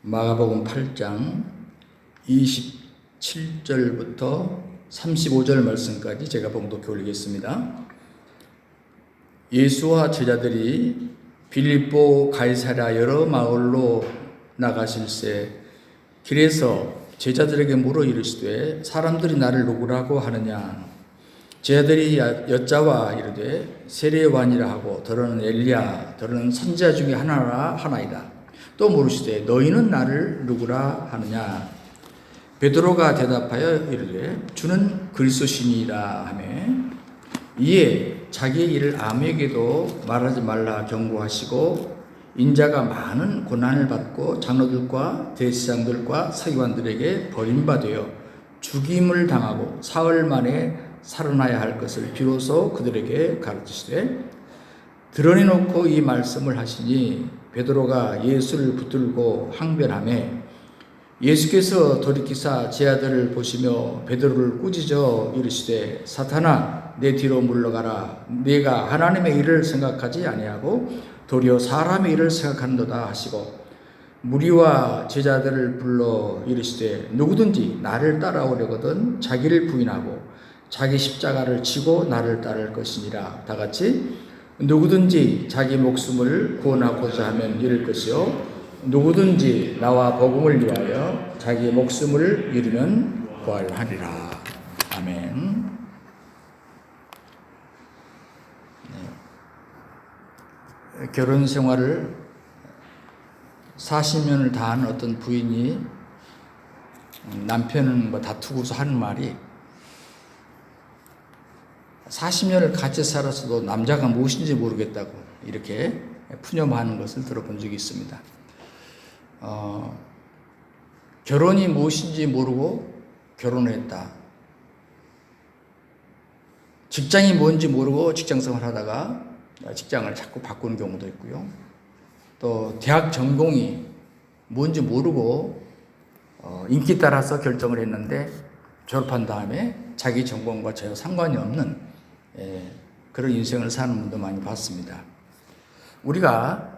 마가복음 8장 27절부터 35절 말씀까지 제가 봉독해 올리겠습니다. 예수와 제자들이 빌립보 가이사랴 여러 마을로 나가실새 길에서 제자들에게 물어 이르시되 사람들이 나를 누구라고 하느냐. 제자들이 여짜와 이르되 세례요한이라 하고 더러는 엘리야 더러는 선지자 중에 하나이다. 또 물으시되 너희는 나를 누구라 하느냐. 베드로가 대답하여 이르되 주는 그리스도시니라 하며 이에 자기의 일을 아무에게도 말하지 말라 경고하시고 인자가 많은 고난을 받고 장로들과 대제사장들과 서기관들에게 버림받아 죽임을 당하고 사흘 만에 살아나야 할 것을 비로소 그들에게 가르치시되 드러내놓고 이 말씀을 하시니 베드로가 예수를 붙들고 항변하매 예수께서 돌이키사 제 아들을 보시며 베드로를 꾸짖어 이르시되 사탄아 내 뒤로 물러가라. 네가 하나님의 일을 생각하지 아니하고 도리어 사람의 일을 생각한도다 하시고 무리와 제자들을 불러 이르시되 누구든지 나를 따라오려거든 자기를 부인하고 자기 십자가를 지고 나를 따를 것이니라. 다 같이 누구든지 자기 목숨을 구원하고자 하면 잃을 것이요 누구든지 나와 복음을 위하여 자기 목숨을 잃으면 구원하리라. 아멘. 네. 결혼 생활을 40년을 다한 어떤 부인이 남편은 다투고서 하는 말이 40년을 같이 살았어도 남자가 무엇인지 모르겠다고 이렇게 푸념하는 것을 들어본 적이 있습니다. 결혼이 무엇인지 모르고 결혼을 했다. 직장이 뭔지 모르고 직장생활 하다가 직장을 자꾸 바꾸는 경우도 있고요. 또 대학 전공이 뭔지 모르고 인기 따라서 결정을 했는데 졸업한 다음에 자기 전공과 전혀 상관이 없는 그런 인생을 사는 분도 많이 봤습니다. 우리가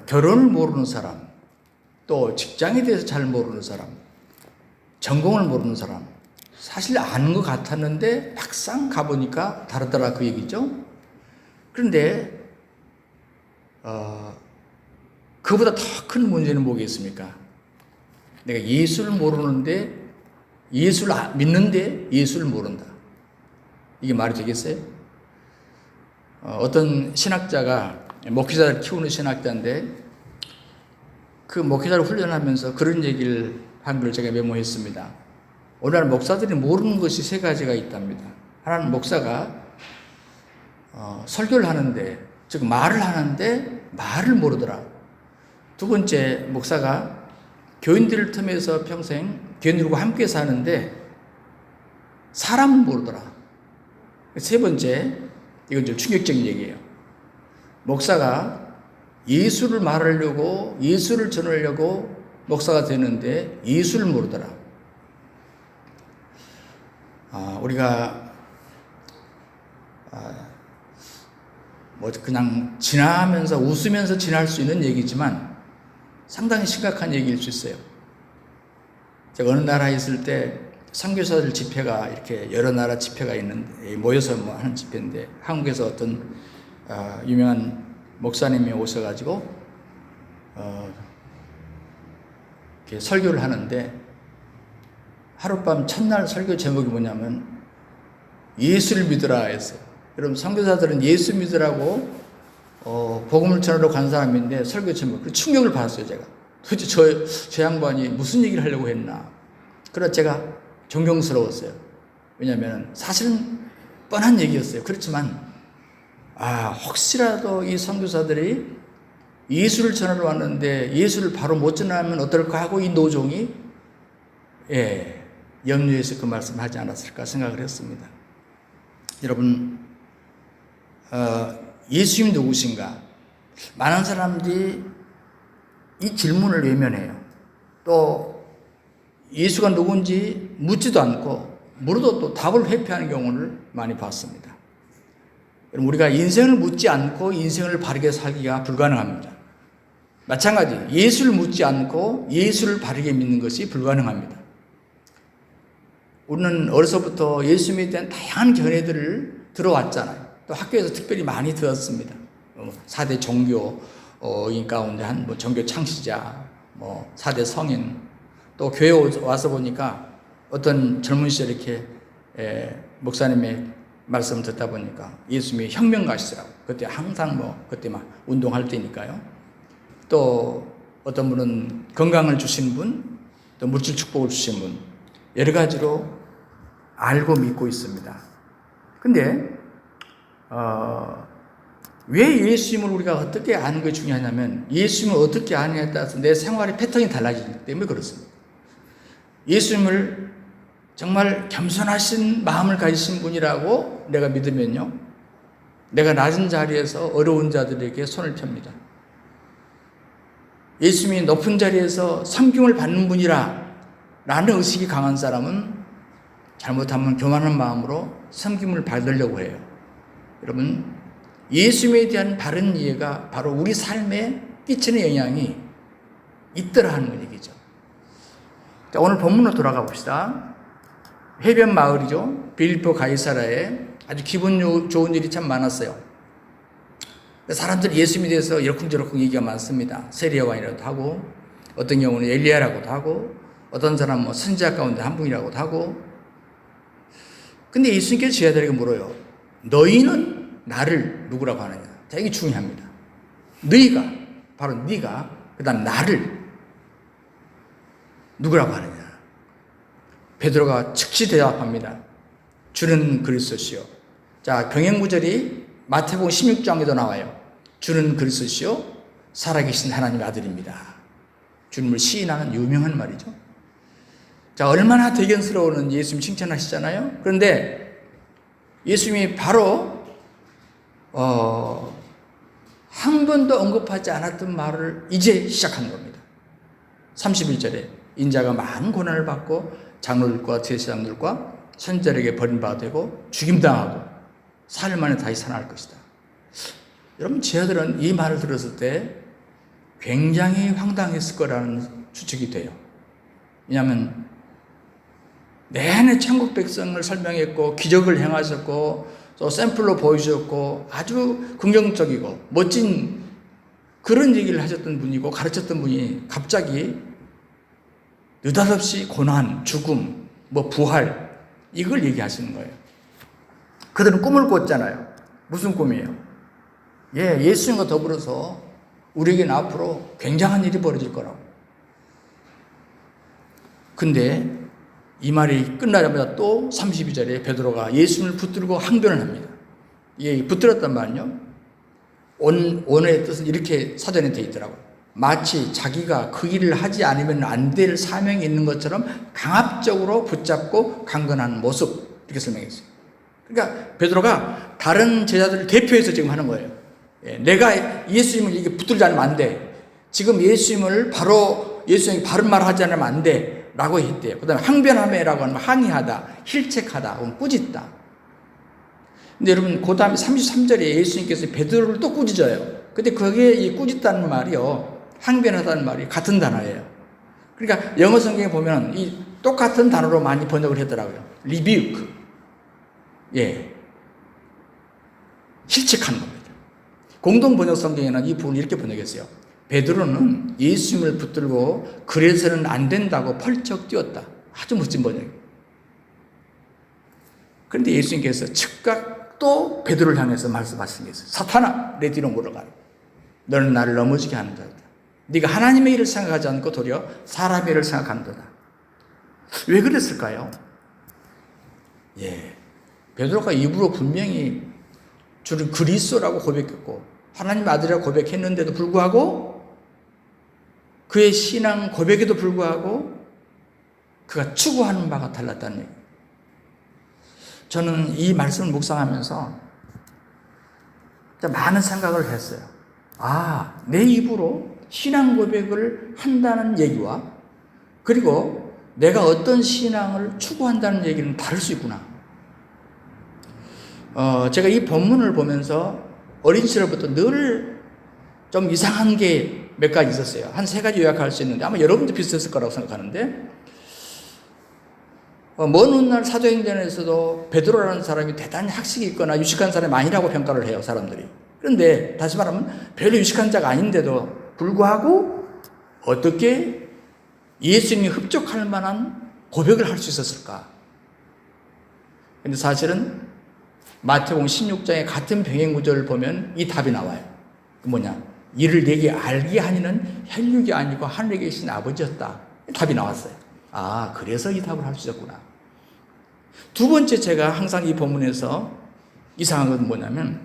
결혼을 모르는 사람, 또 직장에 대해서 잘 모르는 사람, 전공을 모르는 사람, 사실 아는 것 같았는데 막상 가보니까 다르더라 그 얘기죠. 그런데 그보다 더 큰 문제는 뭐겠습니까? 내가 예수를 모르는데 예수를 믿는데 예수를 모른다. 이게 말이 되겠어요? 어떤 신학자가 목회자를 키우는 신학자인데 그 목회자를 훈련하면서 그런 얘기를 한 걸 제가 메모했습니다. 오늘날 목사들이 모르는 것이 세 가지가 있답니다. 하나는 목사가 설교를 하는데 즉 말을 하는데 말을 모르더라. 두 번째 목사가 교인들을 틈에서 평생 교인들과 함께 사는데 사람은 모르더라. 세 번째, 이건 좀 충격적인 얘기예요. 목사가 예수를 말하려고 예수를 전하려고 목사가 되는데 예수를 모르더라. 우리가 그냥 지나면서 웃으면서 지날 수 있는 얘기지만 상당히 심각한 얘기일 수 있어요. 제가 어느 나라에 있을 때 선교사들 집회가 이렇게 여러 나라 집회가 있는데 모여서 하는 집회인데 한국에서 어떤 유명한 목사님이 오셔가지고 이렇게 설교를 하는데 하룻밤 첫날 설교 제목이 뭐냐면 예수를 믿으라 했어요. 여러분 선교사들은 예수 믿으라고 복음을 전하러 간 사람인데 설교 제목 그 충격을 받았어요. 제가 도대체 저 양반이 무슨 얘기를 하려고 했나. 그래서 제가 존경스러웠어요. 왜냐하면 사실은 뻔한 얘기였어요. 그렇지만 혹시라도 이 선교사들이 예수를 전하러 왔는데 예수를 바로 못 전하면 어떨까 하고 이 노종이 염려해서 그 말씀을 하지 않았을까 생각을 했습니다. 여러분 예수님이 누구신가? 많은 사람들이 이 질문을 외면해요. 또 예수가 누군지 묻지도 않고 물어도 또 답을 회피하는 경우를 많이 봤습니다. 우리가 인생을 묻지 않고 인생을 바르게 살기가 불가능합니다. 마찬가지 예수를 묻지 않고 예수를 바르게 믿는 것이 불가능합니다. 우리는 어려서부터 예수님에 대한 다양한 견해들을 들어왔잖아요. 또 학교에서 특별히 많이 들었습니다. 4대 종교인 가운데 한 종교 창시자, 4대 성인, 또 교회 와서 보니까 어떤 젊은 시절에 이렇게 목사님의 말씀을 듣다 보니까 예수님이 혁명가시더라고요. 그때 항상 그때 막 운동할 때니까요. 또 어떤 분은 건강을 주신 분, 또 물질 축복을 주신 분, 여러 가지로 알고 믿고 있습니다. 근데 왜 예수님을 우리가 어떻게 아는 게 중요하냐면 예수님을 어떻게 아느냐에 따라서 내 생활의 패턴이 달라지기 때문에 그렇습니다. 예수님을 정말 겸손하신 마음을 가지신 분이라고 내가 믿으면요, 내가 낮은 자리에서 어려운 자들에게 손을 펴니다. 예수님이 높은 자리에서 섬김을 받는 분이라 라는 의식이 강한 사람은 잘못하면 교만한 마음으로 섬김을 받으려고 해요. 여러분, 예수님에 대한 바른 이해가 바로 우리 삶에 끼치는 영향이 있더라 하는 얘기죠. 자, 오늘 본문으로 돌아가 봅시다. 해변 마을이죠. 빌립보 가이사라에 아주 기분 좋은 일이 참 많았어요. 사람들이 예수님에 대해서 이러쿵저러쿵 얘기가 많습니다. 세리야왕이라고도 하고, 어떤 경우는 엘리야라고도 하고, 어떤 사람은 선지자 가운데 한 분이라고도 하고. 근데 예수님께서 제자들에게 물어요. 너희는 나를 누구라고 하느냐? 자, 이게 중요합니다. 너희가, 바로 네가, 그 다음 나를 누구라고 하느냐? 베드로가 즉시 대답합니다. 주는 그리스도시요. 자, 병행구절이 마태복음 16장에도 나와요. 주는 그리스도시요 살아계신 하나님의 아들입니다. 주님을 시인하는 유명한 말이죠. 자, 얼마나 대견스러운 예수님 칭찬하시잖아요. 그런데 예수님이 바로 한 번도 언급하지 않았던 말을 이제 시작한 겁니다. 31절에 인자가 많은 고난을 받고 장로들과 제사장들과 선지자에게 버림받아 되고 죽임당하고 사흘 만에 다시 살아날 것이다. 여러분, 제자들은 이 말을 들었을 때 굉장히 황당했을 거라는 추측이 돼요. 왜냐하면 내내 천국 백성을 설명했고 기적을 행하셨고 또 샘플로 보여주셨고 아주 긍정적이고 멋진 그런 얘기를 하셨던 분이고 가르쳤던 분이 갑자기 느닷없이 고난, 죽음, 부활 이걸 얘기하시는 거예요. 그들은 꿈을 꿨잖아요. 무슨 꿈이에요? 예수님과 더불어서 우리에게는 앞으로 굉장한 일이 벌어질 거라고. 근데 이 말이 끝나자마자 또 32절에 베드로가 예수님을 붙들고 항변을 합니다. 이게 붙들었단 말은요, 원어의 뜻은 이렇게 사전에 되어 있더라고요. 마치 자기가 그 일을 하지 않으면 안 될 사명이 있는 것처럼 강압적으로 붙잡고 강건하는 모습, 이렇게 설명했어요. 그러니까 베드로가 다른 제자들을 대표해서 지금 하는 거예요. 내가 예수님을 이게 붙들지 않으면 안 돼. 지금 예수님이 바른 말을 하지 않으면 안 돼. 라고 했대요. 그 다음에 항변하매라고 하면 항의하다, 힐책하다, 혹은 꾸짖다. 근데 여러분, 그 다음에 33절에 예수님께서 베드로를 또 꾸짖어요. 근데 거기에 이 꾸짖다는 말이요, 항변하다는 말이 같은 단어예요. 그러니까 영어 성경에 보면 이 똑같은 단어로 많이 번역을 하더라고요. rebuke. 힐책하는 겁니다. 공동 번역 성경에는 이 부분을 이렇게 번역했어요. 베드로는 예수님을 붙들고 그래서는 안 된다고 펄쩍 뛰었다. 아주 멋진 번역이에요. 그런데 예수님께서 즉각 또 베드로를 향해서 말씀하신 게 있어요. 사탄아, 내 뒤로 물러가라. 너는 나를 넘어지게 하는 자다. 네가 하나님의 일을 생각하지 않고 도리어 사람의 일을 생각한다. 왜 그랬을까요? 베드로가 입으로 분명히 주를 그리스도라고 고백했고 하나님의 아들이라고 고백했는데도 불구하고 그의 신앙 고백에도 불구하고 그가 추구하는 바가 달랐다는 얘기예요. 저는 이 말씀을 묵상하면서 많은 생각을 했어요. 내 입으로 신앙 고백을 한다는 얘기와 그리고 내가 어떤 신앙을 추구한다는 얘기는 다를 수 있구나. 제가 이 본문을 보면서 어린 시절부터 늘 좀 이상한 게 몇 가지 있었어요. 한 세 가지 요약할 수 있는데 아마 여러분도 비슷했을 거라고 생각하는데, 먼 훗날 사도행전에서도 베드로라는 사람이 대단히 학식이 있거나 유식한 사람이 아니라고 평가를 해요, 사람들이. 그런데 다시 말하면 별로 유식한 자가 아닌데도 불구하고 어떻게 예수님이 흡족할 만한 고백을 할 수 있었을까? 근데 사실은 마태복음 16장의 같은 병행 구절을 보면 이 답이 나와요. 그 뭐냐? 이를 내게 알게 하니는 혈육이 아니고 하늘에 계신 아버지였다. 답이 나왔어요. 아, 그래서 이 답을 할 수 있었구나. 두 번째, 제가 항상 이 본문에서 이상한 건 뭐냐면,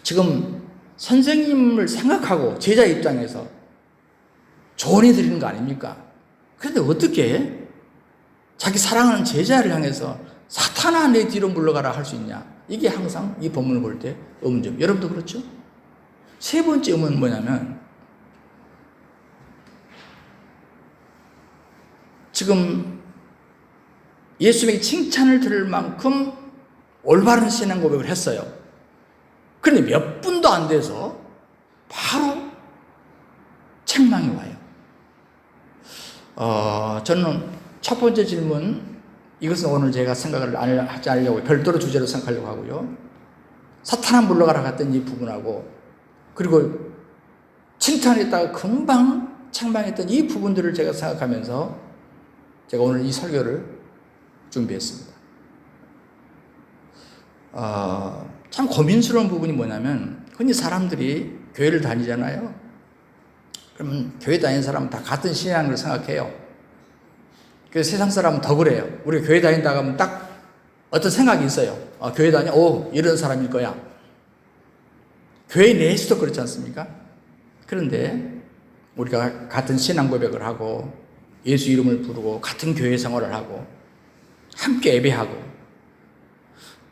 지금 선생님을 생각하고 제자 입장에서 조언해 드리는 거 아닙니까? 그런데 어떻게 자기 사랑하는 제자를 향해서 사탄아 내 뒤로 물러가라 할 수 있냐? 이게 항상 이 본문을 볼 때 의문점. 여러분도 그렇죠? 세 번째 의문은 뭐냐면, 지금 예수님에게 칭찬을 들을 만큼 올바른 신앙 고백을 했어요. 그런데 몇 분도 안 돼서 바로 책망이 와요. 저는 첫 번째 질문, 이것은 오늘 제가 생각을 하지 않으려고, 별도로 주제로 생각하려고 하고요. 사탄아 물러가라 갔던 이 부분하고, 그리고 칭찬했다가 금방 책망했던 이 부분들을 제가 생각하면서 제가 오늘 이 설교를 준비했습니다. 참 고민스러운 부분이 뭐냐면, 흔히 사람들이 교회를 다니잖아요. 그러면 교회 다니는 사람은 다 같은 신앙을 생각해요. 그래서 세상 사람은 더 그래요. 우리가 교회 다닌다고 하면 딱 어떤 생각이 있어요. 교회 다녀, 이런 사람일 거야. 교회 내에서도 그렇지 않습니까? 그런데 우리가 같은 신앙 고백을 하고 예수 이름을 부르고 같은 교회 생활을 하고 함께 예배하고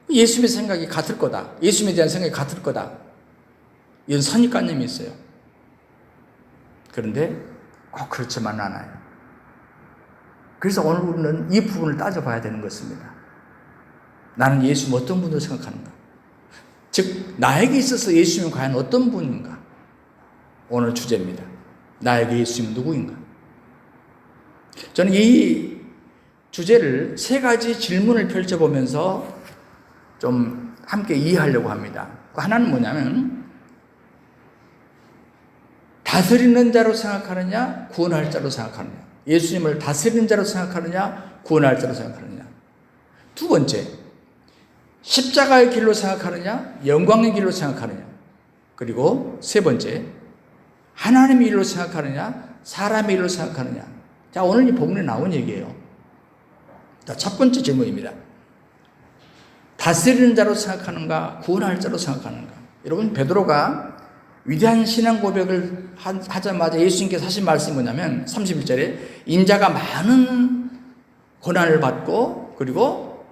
예수님의 생각이 같을 거다. 예수님에 대한 생각이 같을 거다. 이런 선입관념이 있어요. 그런데 꼭 그렇지만 않아요. 그래서 오늘 우리는 이 부분을 따져봐야 되는 것입니다. 나는 예수님 어떤 분으로 생각하는가? 즉 나에게 있어서 예수님은 과연 어떤 분인가? 오늘 주제입니다. 나에게 예수님은 누구인가? 저는 이 주제를 세 가지 질문을 펼쳐보면서 좀 함께 이해하려고 합니다. 하나는 뭐냐면, 다스리는 자로 생각하느냐, 구원할 자로 생각하느냐. 예수님을 다스리는 자로 생각하느냐, 구원할 자로 생각하느냐. 두 번째, 십자가의 길로 생각하느냐, 영광의 길로 생각하느냐. 그리고 세 번째, 하나님의 일로 생각하느냐, 사람의 일로 생각하느냐. 자, 오늘 이 본문에 나온 얘기예요. 자, 첫 번째 질문입니다. 다스리는 자로 생각하는가, 구원할 자로 생각하는가. 여러분, 베드로가 위대한 신앙 고백을 하자마자 예수님께서 하신 말씀이 뭐냐면 31절에 인자가 많은 고난을 받고 그리고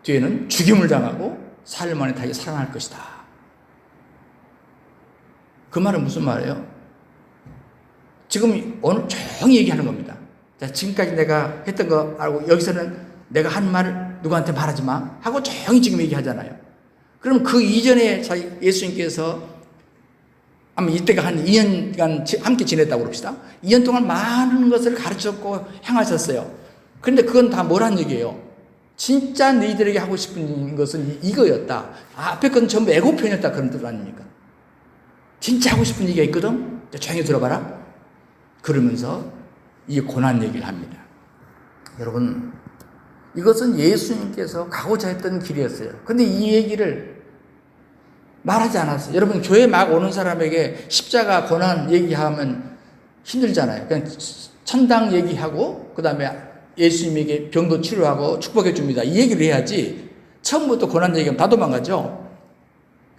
뒤에는 죽임을 당하고 사흘 만에 다시 살아날 것이다. 그 말은 무슨 말이에요? 지금 오늘 조용히 얘기하는 겁니다. 자, 지금까지 내가 했던 거 알고 여기서는 내가 한 말 누구한테 말하지 마 하고 조용히 지금 얘기하잖아요. 그럼 그 이전에 예수님께서 아마 이때가 한 2년간 함께 지냈다고 그럽시다. 2년 동안 많은 것을 가르쳤고 행하셨어요. 그런데 그건 다 뭐란 얘기예요? 진짜 너희들에게 하고 싶은 것은 이거였다. 앞에 건 전부 애고편이었다. 그런 뜻 아닙니까? 진짜 하고 싶은 얘기가 있거든? 조용히 들어봐라. 그러면서 이 고난 얘기를 합니다. 여러분, 이것은 예수님께서 가고자 했던 길이었어요. 근데 이 얘기를 말하지 않았어요. 여러분, 교회 막 오는 사람에게 십자가 고난 얘기하면 힘들잖아요. 그냥 천당 얘기하고 그 다음에 예수님에게 병도 치료하고 축복해 줍니다. 이 얘기를 해야지 처음부터 고난 얘기하면 다 도망가죠.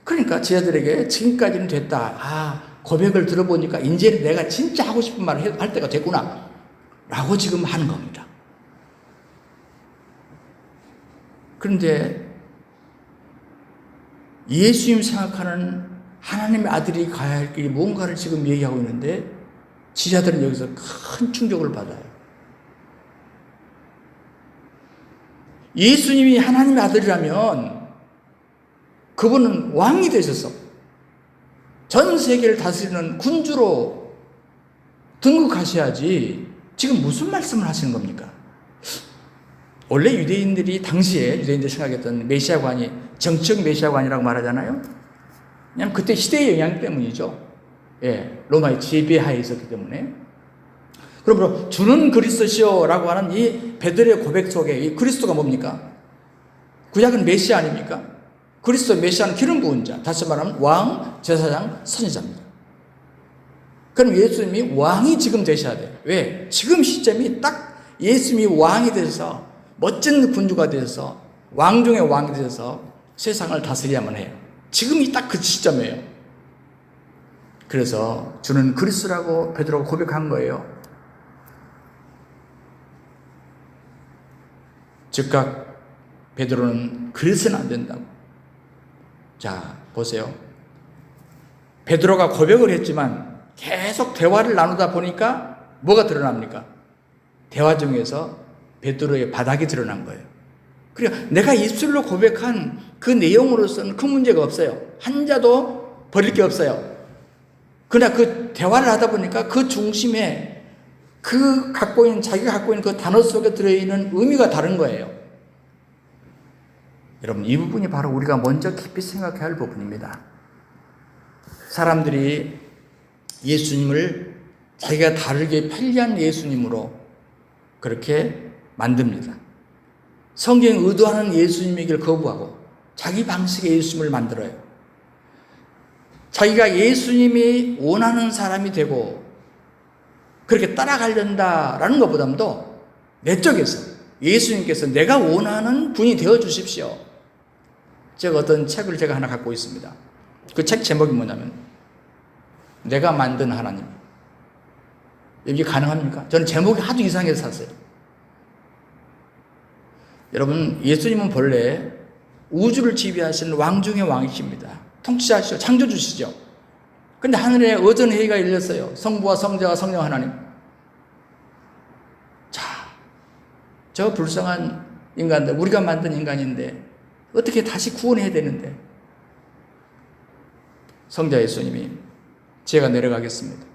그러니까 제자들에게 지금까지는 됐다. 고백을 들어보니까 이제는 내가 진짜 하고 싶은 말을 할 때가 됐구나 라고 지금 하는 겁니다. 그런데 예수님 생각하는 하나님의 아들이 가야 할 길이 뭔가를 지금 얘기하고 있는데 지자들은 여기서 큰 충격을 받아요. 예수님이 하나님의 아들이라면 그분은 왕이 되셨어. 전 세계를 다스리는 군주로 등극하셔야지 지금 무슨 말씀을 하시는 겁니까? 원래 유대인들이 당시에 유대인들이 생각했던 메시아관이 정치적 메시아관이라고 말하잖아요. 그냥 그때 시대의 영향 때문이죠. 예, 로마의 지배하에 있었기 때문에. 그러므로 주는 그리스도시오라고 하는 이 베드로의 고백 속에 이 그리스도가 뭡니까? 구약은 메시아 아닙니까? 그리스도 메시아는 기름 부은 자, 다시 말하면 왕, 제사장, 선지자입니다. 그럼 예수님이 왕이 지금 되셔야 돼요. 왜? 지금 시점이 딱 예수님이 왕이 되셔서 멋진 군주가 되셔서 왕 중의 왕이 되셔서 세상을 다스려야만 해요. 지금이 딱 그 시점이에요. 그래서 주는 그리스도라고 베드로가 고백한 거예요. 즉각 베드로는 그래서는 안 된다고. 자, 보세요. 베드로가 고백을 했지만 계속 대화를 나누다 보니까 뭐가 드러납니까? 대화 중에서 베드로의 바닥이 드러난 거예요. 그러니까 내가 입술로 고백한 그 내용으로서는 큰 문제가 없어요. 한자도 버릴 게 없어요. 그러나 그 대화를 하다 보니까 그 중심에 자기가 갖고 있는 그 단어 속에 들어있는 의미가 다른 거예요. 여러분, 이 부분이 바로 우리가 먼저 깊이 생각해야 할 부분입니다. 사람들이 예수님을 자기가 다르게 편리한 예수님으로 그렇게 만듭니다. 성경이 의도하는 예수님이길 거부하고 자기 방식의 예수님을 만들어요. 자기가 예수님이 원하는 사람이 되고 그렇게 따라가려다라는 것보다도 내적에서 예수님께서 내가 원하는 분이 되어 주십시오. 제가 어떤 책을 제가 하나 갖고 있습니다. 그 책 제목이 뭐냐면 내가 만든 하나님. 이게 가능합니까? 저는 제목이 하도 이상해서 샀어요. 여러분, 예수님은 본래 우주를 지배하시는 왕 중의 왕이십니다. 통치자시죠. 창조주시죠. 근데 하늘에 어전회의가 열렸어요. 성부와 성자와 성령 하나님. 자, 저 불쌍한 인간들, 우리가 만든 인간인데 어떻게 다시 구원해야 되는데, 성자 예수님이 제가 내려가겠습니다.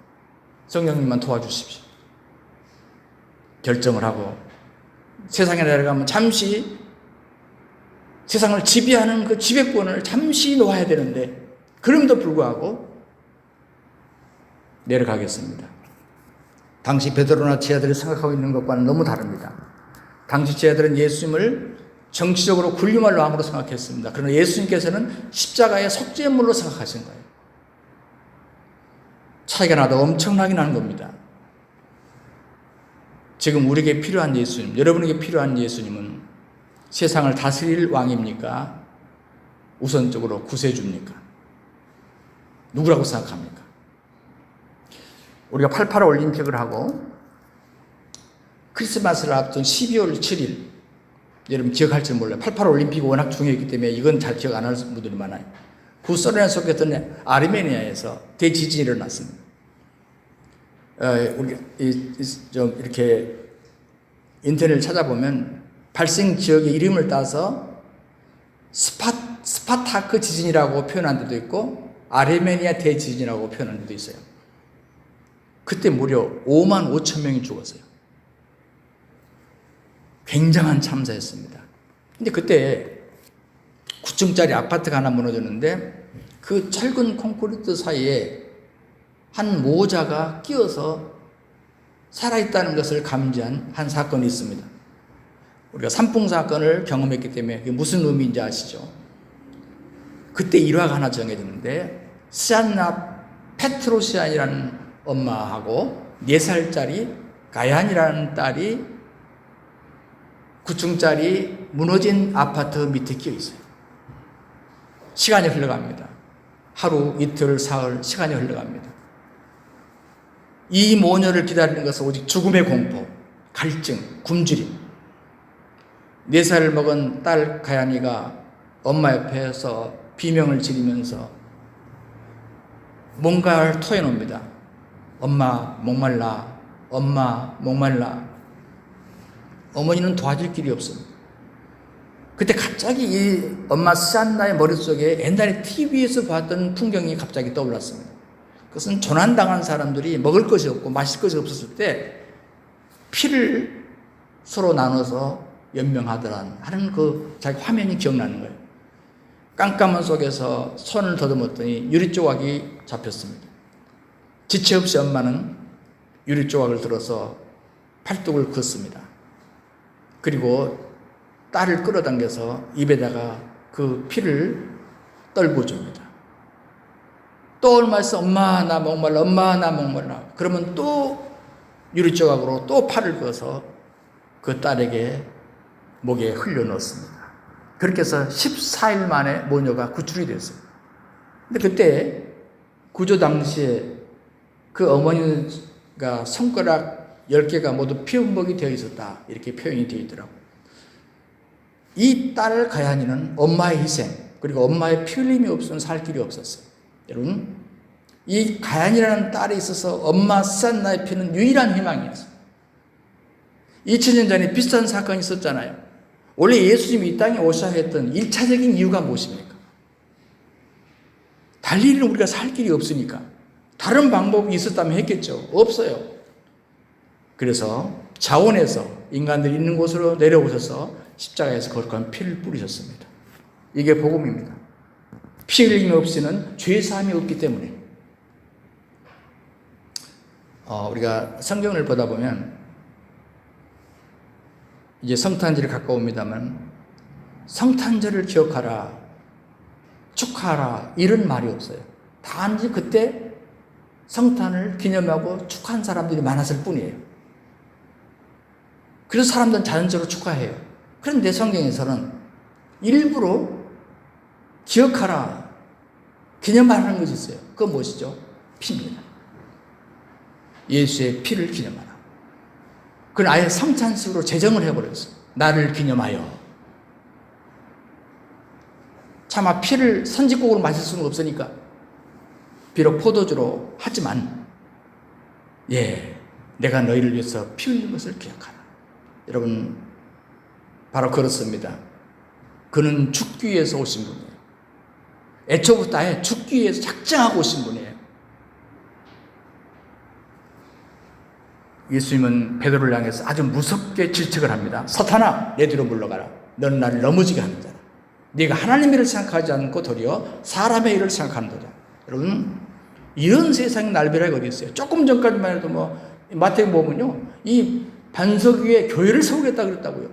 성령님만 도와주십시오. 결정을 하고 세상에 내려가면 잠시 세상을 지배하는 그 지배권을 잠시 놓아야 되는데 그럼에도 불구하고 내려가겠습니다. 당시 베드로나 제자들이 생각하고 있는 것과는 너무 다릅니다. 당시 제자들은 예수님을 정치적으로 군림할 왕으로 생각했습니다. 그러나 예수님께서는 십자가의 속죄물로 생각하신 거예요. 차이가 나도 엄청나게 나는 겁니다. 지금 우리에게 필요한 예수님, 여러분에게 필요한 예수님은 세상을 다스릴 왕입니까? 우선적으로 구세주입니까? 누구라고 생각합니까? 우리가 88 올림픽을 하고 크리스마스를 앞둔 12월 7일, 여러분 기억할지 몰라요. 88 올림픽이 워낙 중요했기 때문에 이건 잘 기억 안 하는 분들이 많아요. 구소련에 속했던 아르메니아에서 대지진이 일어났습니다. 우리 좀 이렇게 인터넷을 찾아보면 발생 지역의 이름을 따서 스파타크 지진이라고 표현한 데도 있고 아르메니아 대지진이라고 표현한 데도 있어요. 그때 무려 5만 5천 명이 죽었어요. 굉장한 참사였습니다. 근데 그때 9층짜리 아파트가 하나 무너졌는데 그 철근 콘크리트 사이에 한 모자가 끼어서 살아있다는 것을 감지한 한 사건이 있습니다. 우리가 산풍 사건을 경험했기 때문에 그게 무슨 의미인지 아시죠? 그때 일화가 하나 정해졌는데 시안나 페트로시안이라는 엄마하고 4살짜리 가얀이라는 딸이 9층짜리 무너진 아파트 밑에 끼어 있어요. 시간이 흘러갑니다. 하루, 이틀, 사흘 시간이 흘러갑니다. 이 모녀를 기다리는 것은 오직 죽음의 공포, 갈증, 굶주림. 4살을 먹은 딸 가얀이가 엄마 옆에서 비명을 지르면서 뭔가를 토해놓습니다. 엄마 목말라, 엄마 목말라. 어머니는 도와줄 길이 없습니다. 그때 갑자기 이 엄마 시안나의 머릿속에 옛날에 TV에서 봤던 풍경이 갑자기 떠올랐습니다. 그것은 조난당한 사람들이 먹을 것이 없고 마실 것이 없었을 때 피를 서로 나눠서 연명하더란 하는 그 자기 화면이 기억나는 거예요. 깜깜한 속에서 손을 더듬었더니 유리조각이 잡혔습니다. 지체 없이 엄마는 유리조각을 들어서 팔뚝을 긋습니다. 그리고 딸을 끌어당겨서 입에다가 그 피를 떨고 줍니다. 또 얼마 있어 엄마 나 목말라 엄마 나 목말라 그러면 또 유리조각으로 또 팔을 그어서 그 딸에게 목에 흘려 넣었습니다. 그렇게 해서 14일 만에 모녀가 구출이 됐어요. 근데 그때 구조 당시에 그 어머니가 손가락 10개가 모두 피범벅이 되어 있었다 이렇게 표현이 되어 있더라고요. 이 딸 가야니는 엄마의 희생 그리고 엄마의 피 흘림이 없으면 살 길이 없었어요. 여러분 이 가야니라는 딸이 있어서 엄마 수산나의 피는 유일한 희망이었어요. 2000년 전에 비슷한 사건이 있었잖아요. 원래 예수님이 이 땅에 오셔야 했던 1차적인 이유가 무엇입니까? 달리는 우리가 살 길이 없으니까 다른 방법이 있었다면 했겠죠. 없어요. 그래서 자원에서 인간들이 있는 곳으로 내려오셔서 십자가에서 거룩한 피를 뿌리셨습니다. 이게 복음입니다. 피 흘림이 없이는 죄사함이 없기 때문에 우리가 성경을 보다 보면 이제 성탄절이 가까웁니다만 성탄절을 기억하라 축하하라 이런 말이 없어요. 단지 그때 성탄을 기념하고 축하한 사람들이 많았을 뿐이에요. 그래서 사람들은 자연적으로 축하해요. 그런데 성경에서는 일부러 기억하라 기념하라는 것이 있어요. 그건 무엇이죠? 피입니다. 예수의 피를 기념하라. 그건 아예 성찬식으로 제정을 해버렸어요. 나를 기념하여. 차마 피를 선지국으로 마실 수는 없으니까 비록 포도주로 하지만 내가 너희를 위해서 피 흘린 것을 기억하라. 여러분 바로 그렇습니다. 그는 죽기 위해서 오신 분이에요. 애초부터 아예 죽기 위해서 작정하고 오신 분이에요. 예수님은 베드로를 향해서 아주 무섭게 질책을 합니다. 사탄아 내 뒤로 물러가라. 너는 나를 넘어지게 하는 자라. 네가 하나님의 일을 생각하지 않고 도리어 사람의 일을 생각하는 도다. 여러분 이런 세상에 날벼락이 어디 있어요. 조금 전까지만 해도 마태복음 보면요 이 반석 위에 교회를 세우겠다 그랬다고요.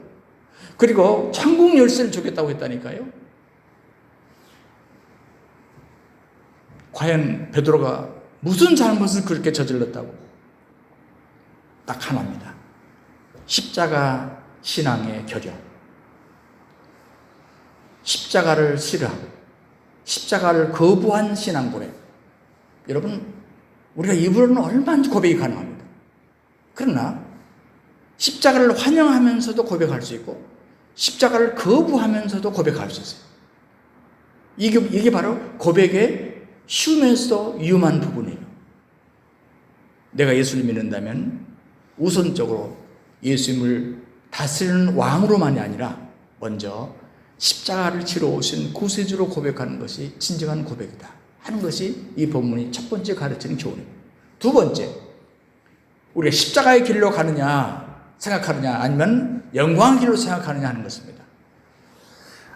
그리고 천국 열쇠를 주겠다고 했다니까요. 과연 베드로가 무슨 잘못을 그렇게 저질렀다고? 딱 하나입니다. 십자가 신앙의 결여. 십자가를 싫어하고 십자가를 거부한 신앙 고백. 여러분 우리가 입으로는 얼마나 고백이 가능합니다. 그러나 십자가를 환영하면서도 고백할 수 있고 십자가를 거부하면서도 고백할 수 있어요. 이게 바로 고백의 쉬우면서도 위험한 부분이에요. 내가 예수를 믿는다면 우선적으로 예수님을 다스리는 왕으로만이 아니라 먼저 십자가를 치러 오신 구세주로 고백하는 것이 진정한 고백이다 하는 것이 이 본문이 첫 번째 가르치는 교훈입니다. 두 번째, 우리가 십자가의 길로 가느냐 생각하느냐 아니면 영광의 길로 생각하느냐 하는 것입니다.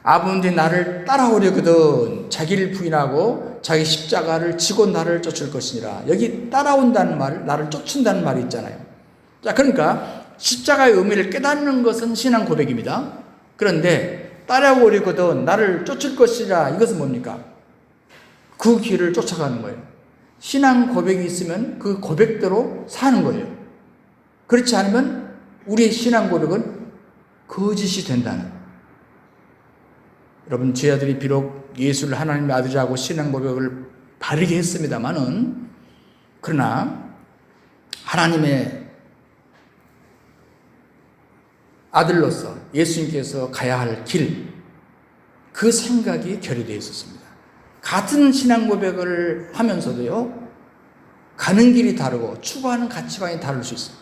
아버지 나를 따라오려거든 자기를 부인하고 자기 십자가를 지고 나를 쫓을 것이니라. 여기 따라온다는 말, 나를 쫓는다는 말이 있잖아요. 자, 그러니까 십자가의 의미를 깨닫는 것은 신앙 고백입니다. 그런데 따라오려거든 나를 쫓을 것이라 이것은 뭡니까? 그 길을 쫓아가는 거예요. 신앙 고백이 있으면 그 고백대로 사는 거예요. 그렇지 않으면 우리의 신앙 고백은 거짓이 된다는. 여러분 제 아들이 비록 예수를 하나님의 아들이라고 신앙 고백을 바르게 했습니다마는 그러나 하나님의 아들로서 예수님께서 가야 할 길, 그 생각이 결여되어 있었습니다. 같은 신앙 고백을 하면서도요, 가는 길이 다르고 추구하는 가치관이 다를 수 있어요.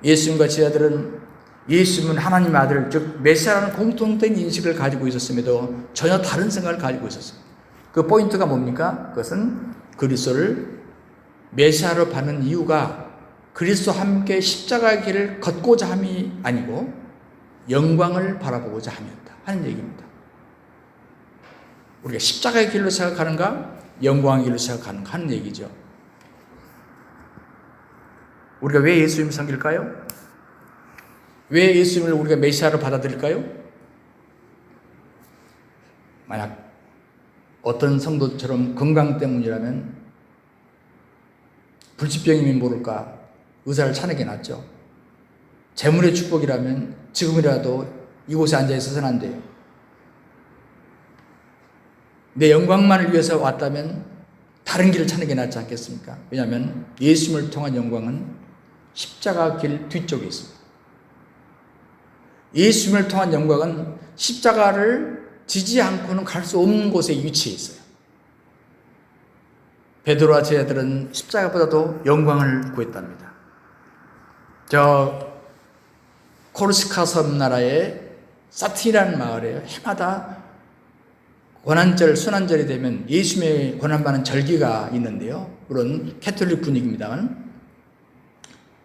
예수님과 제 아들은 예수님은 하나님의 아들, 즉 메시아라는 공통된 인식을 가지고 있었음에도 전혀 다른 생각을 가지고 있었어요. 그 포인트가 뭡니까? 그것은 그리스도를 메시아로 받는 이유가 그리스도와 함께 십자가의 길을 걷고자 함이 아니고 영광을 바라보고자 함이었다 하는 얘기입니다. 우리가 십자가의 길로 생각하는가 영광의 길로 생각하는가 하는 얘기죠. 우리가 왜 예수님을 섬길까요? 왜 예수님을 우리가 메시아로 받아들일까요? 만약 어떤 성도처럼 건강 때문이라면 불치병이면 모를까 의사를 찾는 게 낫죠. 재물의 축복이라면 지금이라도 이곳에 앉아 있어서는 안 돼요. 내 영광만을 위해서 왔다면 다른 길을 찾는 게 낫지 않겠습니까? 왜냐하면 예수님을 통한 영광은 십자가 길 뒤쪽에 있습니다. 예수님을 통한 영광은 십자가를 지지 않고는 갈 수 없는 곳에 위치해 있어요. 베드로와 제자들은 십자가보다도 영광을 구했답니다. 저 코르시카 섬나라의 사틴이라는 마을에 해마다 고난절, 순환절이 되면 예수님의 고난받는 절기가 있는데요. 물론 캐톨릭 분위기입니다만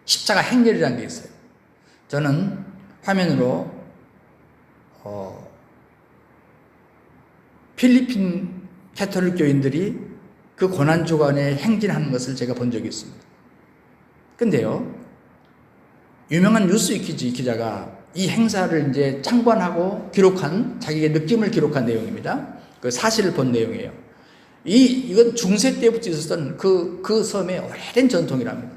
십자가 행렬이라는 게 있어요. 저는 화면으로 필리핀 캐톨릭 교인들이 그 고난 주간에 행진하는 것을 제가 본 적이 있습니다. 근데요, 유명한 뉴스위키지 기자가 이 행사를 이제 참관하고 기록한 자기의 느낌을 기록한 내용입니다. 그 사실을 본 내용이에요. 이건 중세 때부터 있었던 그 섬의 오래된 전통이랍니다.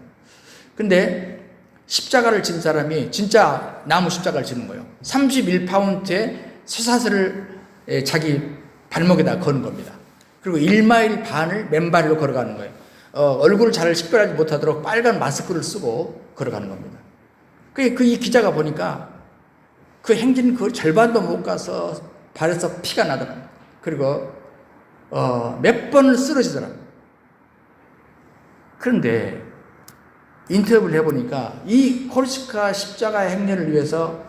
근데 십자가를 진 사람이 진짜 나무 십자가를 지는 거예요. 31파운드의 쇠사슬을 자기 발목에다 거는 겁니다. 그리고 1마일 반을 맨발로 걸어가는 거예요. 얼굴을 잘 식별하지 못하도록 빨간 마스크를 쓰고 걸어가는 겁니다. 이 기자가 보니까 그 행진 그 절반도 못 가서 발에서 피가 나더랍니다. 그리고 몇 번을 쓰러지더랍니다. 그런데 인터뷰를 해보니까 이 코르시카 십자가 행렬을 위해서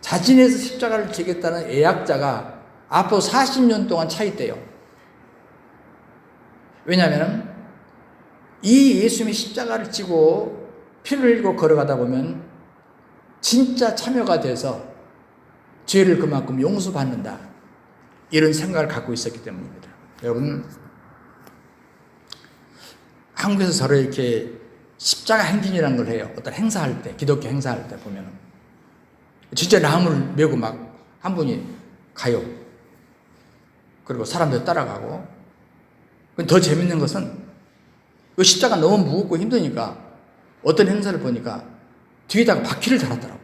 자진해서 십자가를 지겠다는 애약자가 앞으로 40년 동안 차 있대요. 왜냐하면 이 예수님이 십자가를 지고 피를 흘리고 걸어가다 보면 진짜 참여가 돼서 죄를 그만큼 용서받는다, 이런 생각을 갖고 있었기 때문입니다. 여러분, 한국에서 서로 이렇게 십자가 행진이라는 걸 해요. 어떤 행사할 때, 기독교 행사할 때 보면은 진짜 나무를 메고 막 한 분이 가요. 그리고 사람들 따라가고. 더 재밌는 것은 그 십자가 너무 무겁고 힘드니까 어떤 행사를 보니까 뒤에다가 바퀴를 달았더라고.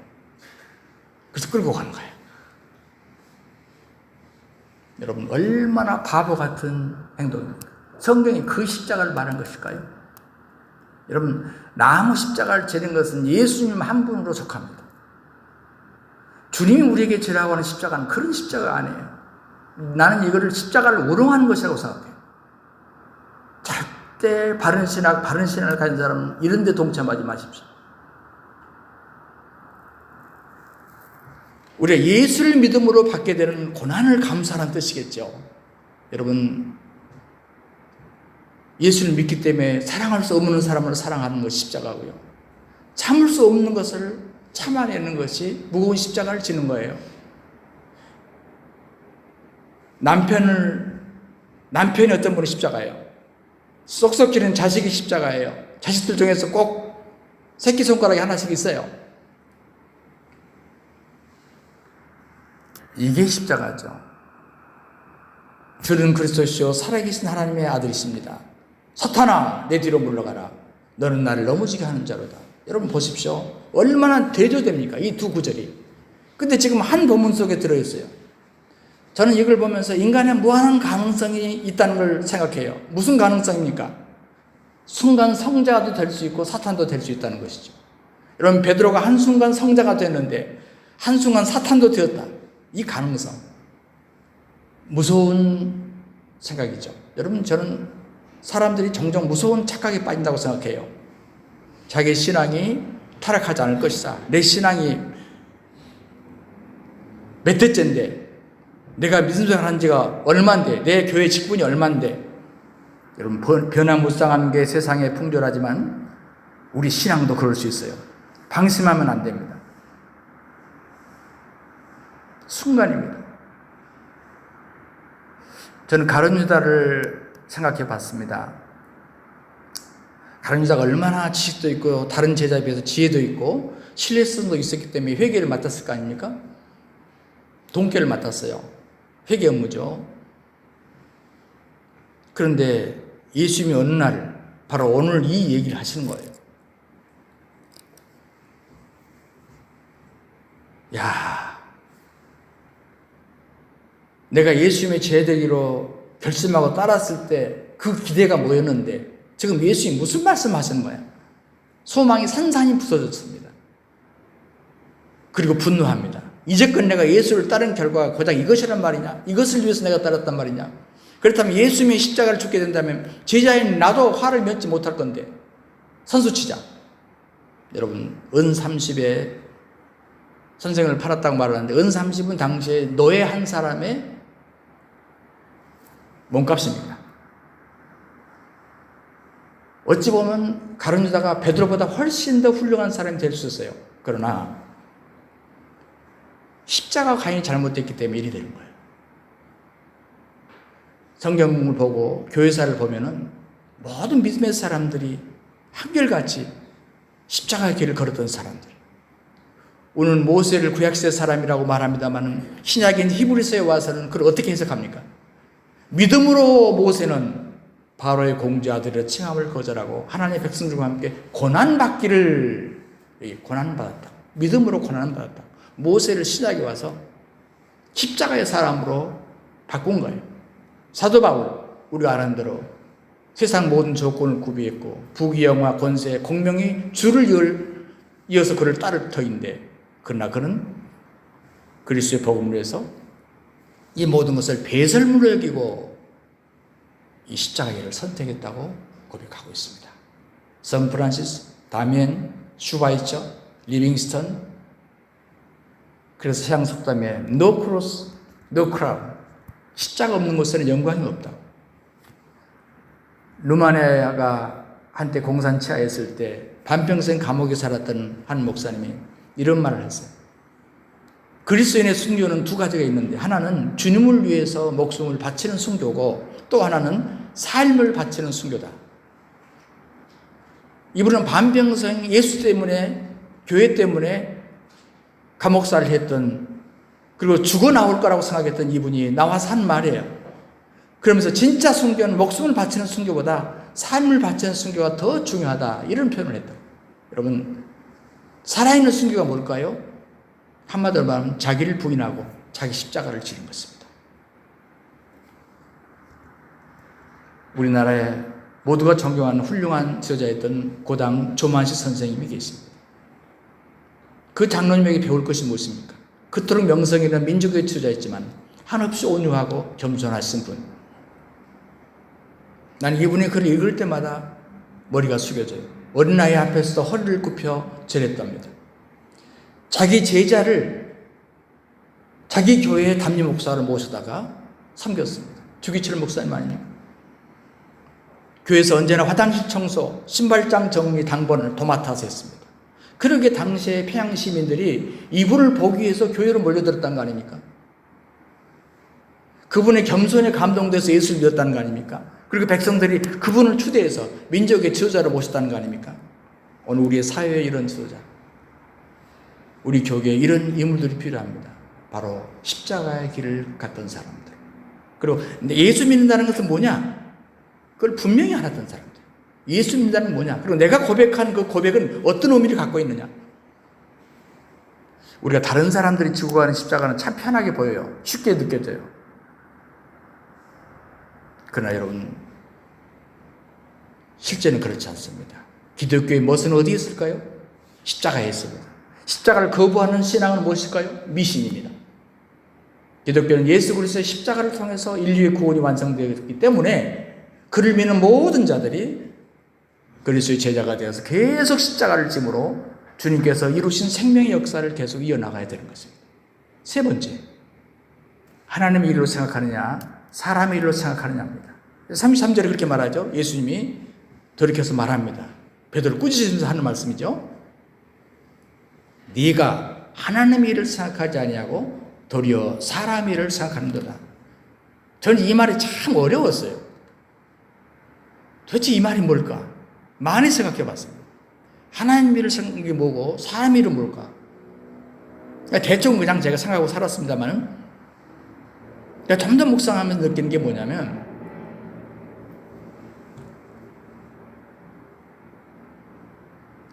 그래서 끌고 가는 거예요. 여러분, 얼마나 바보 같은 행동입니까? 성경이 그 십자가를 말한 것일까요? 여러분, 나무 십자가를 지는 것은 예수님 한 분으로 속합니다. 주님이 우리에게 지라고 하는 십자가는 그런 십자가가 아니에요. 나는 이거를 십자가를 우롱하는 것이라고 생각해요. 절대 바른 신앙을 가진 사람은 이런 데 동참하지 마십시오. 우리가 예수를 믿음으로 받게 되는 고난을 감수하는 뜻이겠죠. 여러분, 예수를 믿기 때문에 사랑할 수 없는 사람을 사랑하는 것이 십자가고요. 참을 수 없는 것을 참아내는 것이 무거운 십자가를 지는 거예요. 남편이 어떤 분은 십자가예요. 쏙쏙 기는 자식이 십자가예요. 자식들 중에서 꼭 새끼손가락이 하나씩 있어요. 이게 십자가죠. 주는 그리스도시요 살아계신 하나님의 아들이십니다. 사탄아, 내 뒤로 물러가라. 너는 나를 넘어지게 하는 자로다. 여러분 보십시오. 얼마나 대조됩니까? 이 두 구절이. 근데 지금 한 본문 속에 들어있어요. 저는 이걸 보면서 인간의 무한한 가능성이 있다는 걸 생각해요. 무슨 가능성입니까? 순간 성자도 될 수 있고 사탄도 될 수 있다는 것이죠. 여러분, 베드로가 한순간 성자가 됐는데 한순간 사탄도 되었다. 이 가능성, 무서운 생각이죠. 여러분, 저는 사람들이 종종 무서운 착각에 빠진다고 생각해요. 자기 신앙이 타락하지 않을 것이다. 내 신앙이 몇 대째인데, 내가 믿음 생활 한 지가 얼만데, 내 교회 직분이 얼만데, 여러분, 변화무쌍한 게 세상에 풍조하지만 우리 신앙도 그럴 수 있어요. 방심하면 안 됩니다. 순간입니다. 저는 가룟 유다를 생각해 봤습니다. 가룟 유다가 얼마나 지식도 있고 다른 제자에 비해서 지혜도 있고 신뢰성도 있었기 때문에 회개를 맡았을 거 아닙니까? 동계를 맡았어요. 회개 업무죠. 그런데 예수님이 어느 날, 바로 오늘 이 얘기를 하시는 거예요. 야, 내가 예수님의 제자되기로 결심하고 따랐을 때 그 기대가 뭐였는데 지금 예수님이 무슨 말씀하시는 거야? 소망이 산산이 부서졌습니다. 그리고 분노합니다. 이제껏 내가 예수를 따른 결과가 고작 이것이란 말이냐? 이것을 위해서 내가 따랐단 말이냐? 그렇다면 예수님의 십자가를 죽게 된다면 제자인 나도 화를 면치 못할 건데 선수치자. 여러분, 은 30에 선생을 팔았다고 말하는데 은 30은 당시에 노예 한 사람의 몸값입니다. 어찌 보면 가룟 유다가 베드로보다 훨씬 더 훌륭한 사람이 될 수 있어요. 그러나 십자가 가인이 잘못됐기 때문에 일이 되는 거예요. 성경을 보고 교회사를 보면은 모든 믿음의 사람들이 한결같이 십자가의 길을 걸었던 사람들. 오늘 모세를 구약시대 사람이라고 말합니다만 신약인 히브리서에 와서는 그걸 어떻게 해석합니까? 믿음으로 모세는 바로의 공주아들의 칭함을 거절하고 하나님의 백성들과 함께 고난받기를 고난받았다. 믿음으로 고난받았다. 모세를 신약에 와서 십자가의 사람으로 바꾼 거예요. 사도 바울, 우리가 아는 대로 세상 모든 조건을 구비했고 부귀영화 권세 공명이 줄을 이어서 그를 따를 터인데 그러나 그는 그리스도의 복음을 위해서 이 모든 것을 배설물로 여기고 이 십자가를 선택했다고 고백하고 있습니다. 샌프란시스, 다미엔, 슈바이처, 리빙스턴. 그래서 서양 속담에 No cross, no crown. 십자가 없는 곳에는 영광이 없다. 루마니아가 한때 공산치하였을 때 반평생 감옥에 살았던 한 목사님이 이런 말을 했어요. 그리스도인의 순교는 두 가지가 있는데 하나는 주님을 위해서 목숨을 바치는 순교고 또 하나는 삶을 바치는 순교다. 이분은 반평생 예수 때문에 교회 때문에 감옥살이를 했던 그리고 죽어 나올 거라고 생각했던 이분이 나와서 한 말이에요. 그러면서 진짜 순교는 목숨을 바치는 순교보다 삶을 바치는 순교가 더 중요하다 이런 표현을 했다. 여러분, 살아있는 순교가 뭘까요? 한마디로 말하면 자기를 부인하고 자기 십자가를 지는 것입니다. 우리나라에 모두가 존경하는 훌륭한 지도자였던 고당 조만식 선생님이 계십니다. 그 장로님에게 배울 것이 무엇입니까? 그토록 명성 있는 민족의 지도자였지만 한없이 온유하고 겸손하신 분. 나는 이분의 글을 읽을 때마다 머리가 숙여져요. 어린아이 앞에서도 허리를 굽혀 절했답니다. 자기 제자를 자기 교회의 담임 목사로 모셔다가 섬겼습니다. 주기철 목사님 아닙니까? 교회에서 언제나 화장실 청소, 신발장 정리 당번을 도맡아서 했습니다. 그러게 당시에 평양 시민들이 이분을 보기 위해서 교회로 몰려들었다는 거 아닙니까? 그분의 겸손에 감동돼서 예수를 믿었다는 거 아닙니까? 그리고 백성들이 그분을 추대해서 민족의 지도자로 모셨다는 거 아닙니까? 오늘 우리의 사회에 이런 지도자, 우리 교계에 이런 인물들이 필요합니다. 바로 십자가의 길을 갔던 사람들. 그리고 예수 믿는다는 것은 뭐냐? 그걸 분명히 알았던 사람들. 예수 믿는다는 뭐냐? 그리고 내가 고백한 그 고백은 어떤 의미를 갖고 있느냐? 우리가 다른 사람들이 지고 가는 십자가는 참 편하게 보여요. 쉽게 느껴져요. 그러나 여러분, 실제는 그렇지 않습니다. 기독교의 멋은 어디에 있을까요? 십자가에 있습니다. 십자가를 거부하는 신앙은 무엇일까요? 미신입니다. 기독교는 예수 그리스도의 십자가를 통해서 인류의 구원이 완성되었기 때문에 그를 믿는 모든 자들이 그리스도의 제자가 되어서 계속 십자가를 짐으로 주님께서 이루신 생명의 역사를 계속 이어나가야 되는 것입니다. 세 번째, 하나님의 일로 생각하느냐 사람의 일로 생각하느냐입니다. 33절에 그렇게 말하죠. 예수님이 돌이켜서 말합니다. 베드로를 꾸짖으면서 하는 말씀이죠. 네가 하나님의 일을 생각하지 아니하고 도리어 사람의 일을 생각하는도다. 저는 이 말이 참 어려웠어요. 도대체 이 말이 뭘까? 많이 생각해 봤습니다. 하나님 일을 생각하는 게 뭐고 사람 일은 뭘까? 대충 그냥 제가 생각하고 살았습니다만 점점 묵상하면서 느끼는 게 뭐냐면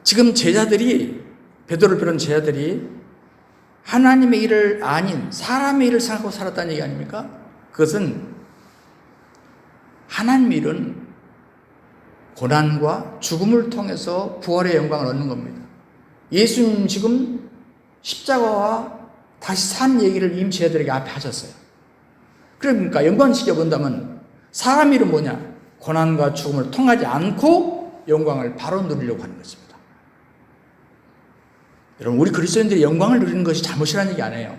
지금 제자들이 베드로를 비롯한 제자들이 하나님의 일을 아닌 사람의 일을 생각하고 살았다는 얘기 아닙니까? 그것은 하나님의 일은 고난과 죽음을 통해서 부활의 영광을 얻는 겁니다. 예수님 지금 십자가와 다시 산 얘기를 이미 제자들에게 앞에 하셨어요. 그러니까 영광시켜 본다면 사람 일은 뭐냐? 고난과 죽음을 통하지 않고 영광을 바로 누리려고 하는 것입니다. 여러분, 우리 그리스도인들이 영광을 누리는 것이 잘못이라는 얘기 아니에요.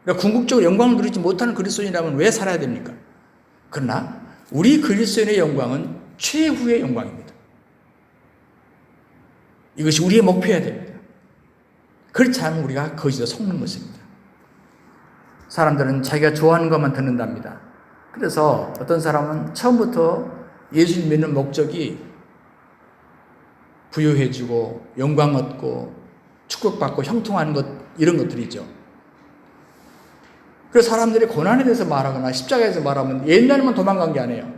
그러니까 궁극적으로 영광을 누리지 못하는 그리스도인이라면 왜 살아야 됩니까? 그러나 우리 그리스도인의 영광은 최후의 영광입니다. 이것이 우리의 목표여야 됩니다. 그렇지 않으면 우리가 거기서 속는 것입니다. 사람들은 자기가 좋아하는 것만 듣는답니다. 그래서 어떤 사람은 처음부터 예수를 믿는 목적이 부유해지고 영광 얻고 축복받고 형통하는 것, 이런 것들이죠. 그래서 사람들이 고난에 대해서 말하거나 십자가에 대해서 말하면 옛날에만 도망간 게 아니에요.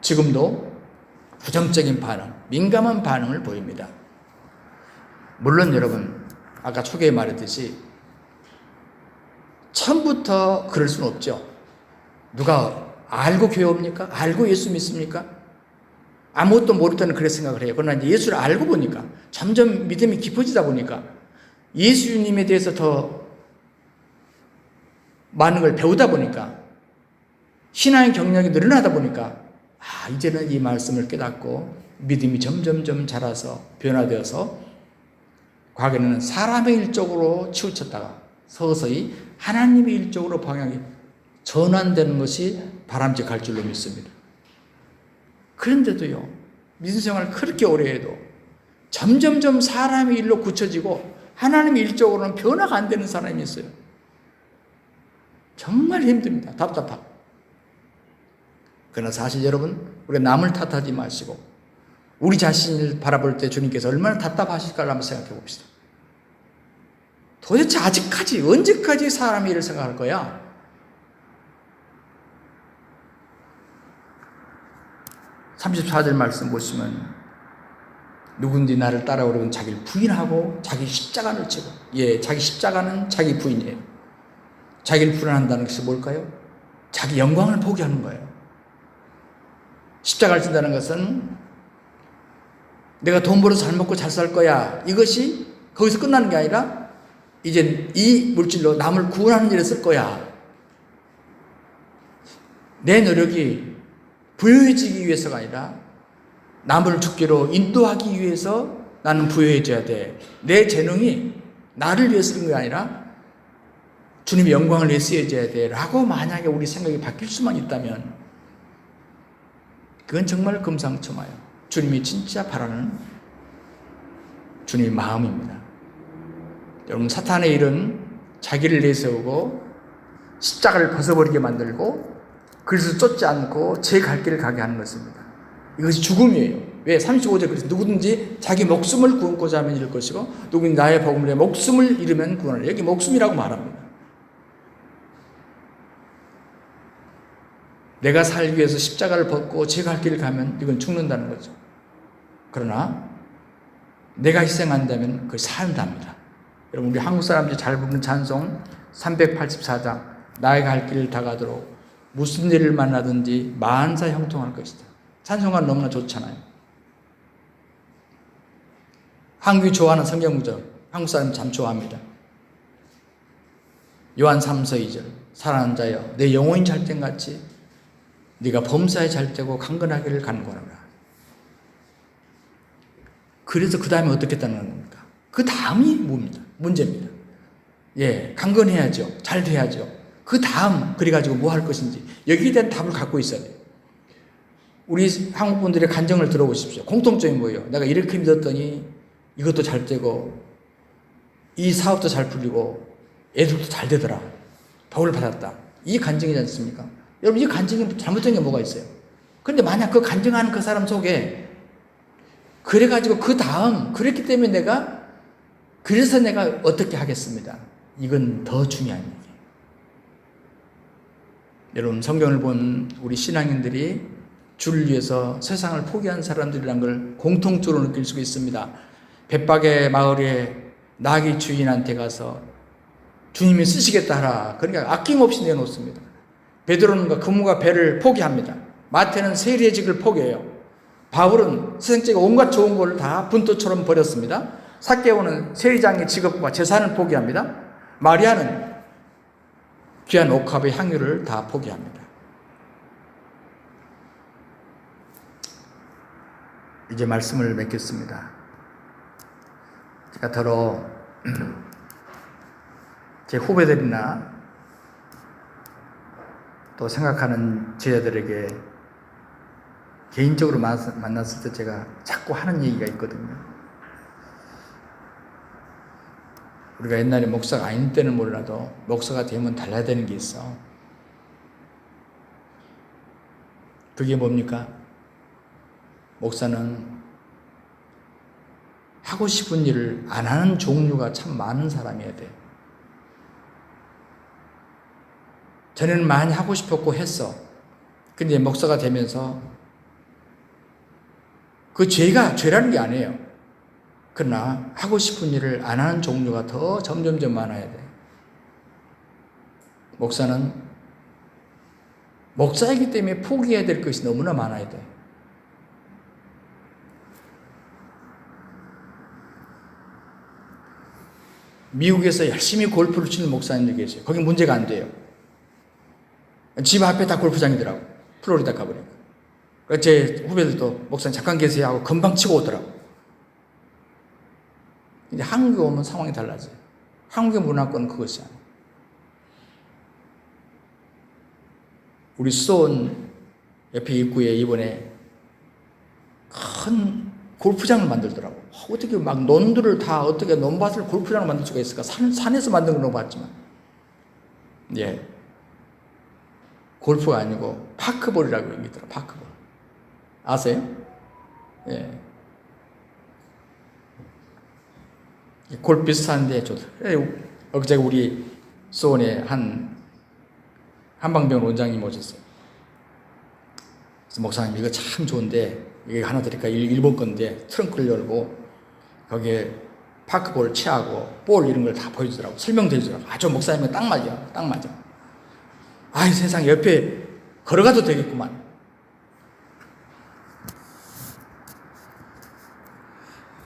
지금도 부정적인 반응, 민감한 반응을 보입니다. 물론 여러분, 아까 초기에 말했듯이 처음부터 그럴 수는 없죠. 누가 알고 교회 옵니까? 알고 예수 믿습니까? 아무것도 모를 때는 그렇게 생각을 해요. 그러나 이제 예수를 알고 보니까 점점 믿음이 깊어지다 보니까 예수님에 대해서 더 많은 걸 배우다 보니까 신앙의 경력이 늘어나다 보니까 이제는 이 말씀을 깨닫고 믿음이 점점점 자라서 변화되어서 과거에는 사람의 일쪽으로 치우쳤다가 서서히 하나님의 일쪽으로 방향이 전환되는 것이 바람직할 줄로 믿습니다. 그런데도요, 믿음 생활을 그렇게 오래 해도 점점점 사람의 일로 굳혀지고 하나님의 일적으로는 변화가 안 되는 사람이 있어요. 정말 힘듭니다. 답답하고. 그러나 사실 여러분, 우리가 남을 탓하지 마시고 우리 자신을 바라볼 때 주님께서 얼마나 답답하실까를 한번 생각해 봅시다. 도대체 아직까지 언제까지 사람의 일을 생각할 거야? (34절) 말씀 보시면 누군지 나를 따라오려면 자기를 부인하고 자기 십자가를 지고, 자기 십자가는 자기 부인이에요. 자기를 부인한다는 것이 뭘까요? 자기 영광을 포기하는 거예요. 십자가를 진다는 것은 내가 돈 벌어서 잘 먹고 잘 살 거야, 이것이 거기서 끝나는 게 아니라 이제 이 물질로 남을 구원하는 일에 쓸 거야. 내 노력이 부유해지기 위해서가 아니라 남을 죽기로 인도하기 위해서 나는 부유해져야 돼. 내 재능이 나를 위해 쓰는 게 아니라 주님의 영광을 위해 쓰여져야 돼 라고 만약에 우리 생각이 바뀔 수만 있다면 그건 정말 금상첨화예요. 주님이 진짜 바라는 주님의 마음입니다. 여러분, 사탄의 일은 자기를 내세우고 십자가를 벗어버리게 만들고 그래서 쫓지 않고 제 갈 길을 가게 하는 것입니다. 이것이 죽음이에요. 왜? 35절 그래서 누구든지 자기 목숨을 구원고자 하면 잃을 것이고 누구든지 나의 복음을 위해 목숨을 잃으면 구원하리라. 여기 목숨이라고 말합니다. 내가 살기 위해서 십자가를 벗고 제 갈 길을 가면 이건 죽는다는 거죠. 그러나 내가 희생한다면 그걸 산답니다. 여러분, 우리 한국 사람들이 잘 부르는 찬송 384장 나의 갈 길을 다가도록 무슨 일을 만나든지 만사 형통할 것이다. 찬송가 너무나 좋잖아요. 한국이 좋아하는 성경 구절, 한국 사람이 참 좋아합니다. 요한 3서 2절 사랑하는 자여 내 영혼이 잘된 같이 네가 범사에 잘되고 강건하기를 간구하노라. 그래서 그 다음에 어떻게 했다는 겁니까? 그 다음이 뭡니까? 문제입니다. 강건해야죠. 잘 돼야죠. 그 다음 그래가지고 뭐 할 것인지 여기에 대한 답을 갖고 있어야 돼요. 우리 한국 분들의 간증을 들어보십시오. 공통점이 뭐예요? 내가 이렇게 믿었더니 이것도 잘 되고 이 사업도 잘 풀리고 애들도 잘 되더라. 복을 받았다. 이 간증이지 않습니까? 여러분, 이 간증이 잘못된 게 뭐가 있어요? 그런데 만약 그 간증하는 그 사람 속에 그래가지고 그 다음 그랬기 때문에 그래서 내가 어떻게 하겠습니다. 이건 더 중요한 얘기예요. 여러분, 성경을 본 우리 신앙인들이 주를 위해서 세상을 포기한 사람들이라는 걸 공통적으로 느낄 수 있습니다. 벳박의 마을에 나귀 주인한테 가서 주님이 쓰시겠다 하라. 그러니까 아낌없이 내놓습니다. 베드로는 그무가 배를 포기합니다. 마태는 세리의직을 포기해요. 바울은 세상적인 온갖 좋은 걸 다 분토처럼 버렸습니다. 삭개오는 세리장의 직업과 재산을 포기합니다. 마리아는 귀한 옥합의 향유를 다 포기합니다. 이제 말씀을 맺겠습니다. 제가 더러 제 후배들이나 또 생각하는 제자들에게 개인적으로 만났을 때 제가 자꾸 하는 얘기가 있거든요. 우리가 옛날에 목사가 아닌 때는 몰라도 목사가 되면 달라야 되는 게 있어. 그게 뭡니까? 목사는 하고 싶은 일을 안 하는 종류가 참 많은 사람이어야 돼. 전에는 많이 하고 싶었고 했어. 근데 목사가 되면서 그 죄라는 게 아니에요. 그러나 하고 싶은 일을 안 하는 종류가 더 점점점 많아야 돼. 목사는 목사이기 때문에 포기해야 될 것이 너무나 많아야 돼. 미국에서 열심히 골프를 치는 목사님들 계세요. 거기 문제가 안 돼요. 집 앞에 다 골프장이더라고. 플로리다 가보니까. 제 후배들도 목사님 잠깐 계세요 하고 금방 치고 오더라고. 근데 한국에 오면 상황이 달라져요. 한국의 문화권은 그것이 아니에요. 우리 수도원 옆에 입구에 이번에 큰 골프장을 만들더라고. 어떻게 막 논들을 다 어떻게 논밭을 골프장을 만들 수가 있을까? 산에서 만든 걸 봤지만. 예. 골프가 아니고 파크볼이라고 얘기더라. 파크볼. 아세요? 예. 골프 비슷한데 저도 어제 우리 수원에 한방병원 원장님 오셨어요. 그래서 목사님 이거 참 좋은데 이게 하나 드릴까? 일본 건데 트렁크를 열고 거기에 파크볼 치하고 볼 이런 걸 다 보여주더라고. 설명도 해주더라고. 아주 목사님이 딱 맞아. 딱 맞아. 아이 세상 옆에 걸어가도 되겠구만.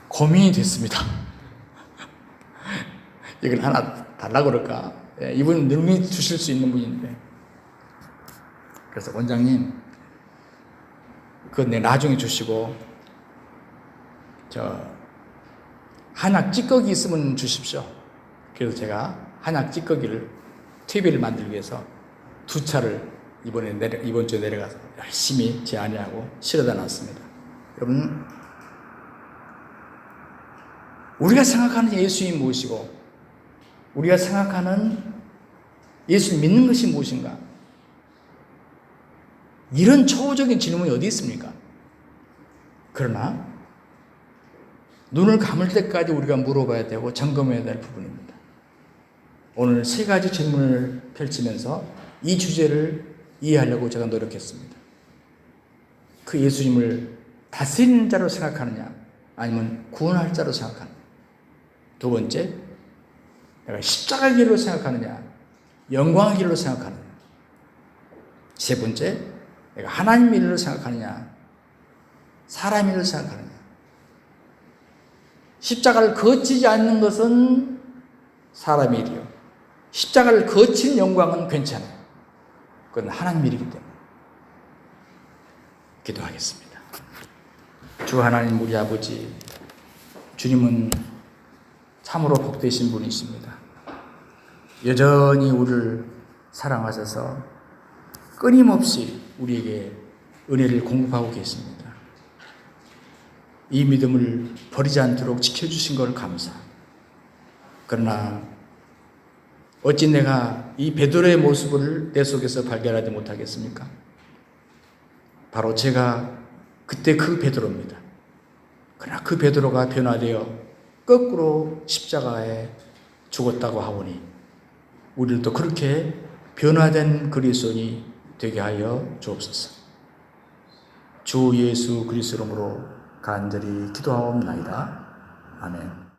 고민이 됐습니다. 이걸 하나 달라고 그럴까? 예, 이분은 능히 주실 수 있는 분인데. 그래서 원장님, 그건 내 나중에 주시고, 한약 찌꺼기 있으면 주십시오. 그래서 제가 한약 찌꺼기를, TV를 만들기 위해서 2차를 이번 주에 내려가서 열심히 제 아내하고 실어다 놨습니다. 여러분, 우리가 생각하는 예수님이 무엇이고, 우리가 생각하는 예수를 믿는 것이 무엇인가? 이런 초호적인 질문이 어디 있습니까? 그러나 눈을 감을 때까지 우리가 물어봐야 되고 점검해야 될 부분입니다. 오늘 3가지 질문을 펼치면서 이 주제를 이해하려고 제가 노력했습니다. 그 예수님을 다스리는 자로 생각하느냐 아니면 구원할 자로 생각하느냐. 2번째, 내가 십자가의 길로 생각하느냐 영광의 길로 생각하느냐. 3번째, 내가 하나님의 일로 생각하느냐 사람의 일로 생각하느냐. 십자가를 거치지 않는 것은 사람의 일이요, 십자가를 거친 영광은 괜찮아요. 그건 하나님의 일이기 때문에. 기도하겠습니다. 주 하나님, 우리 아버지, 주님은 참으로 복되신 분이십니다. 여전히 우리를 사랑하셔서 끊임없이 우리에게 은혜를 공급하고 계십니다. 이 믿음을 버리지 않도록 지켜주신 걸 감사. 그러나 어찌 내가 이 베드로의 모습을 내 속에서 발견하지 못하겠습니까? 바로 제가 그때 그 베드로입니다. 그러나 그 베드로가 변화되어 거꾸로 십자가에 죽었다고 하오니 우리도 그렇게 변화된 그리스도인이 되게 하여 주옵소서. 주 예수 그리스도 이름으로 간절히 기도하옵나이다. 아멘.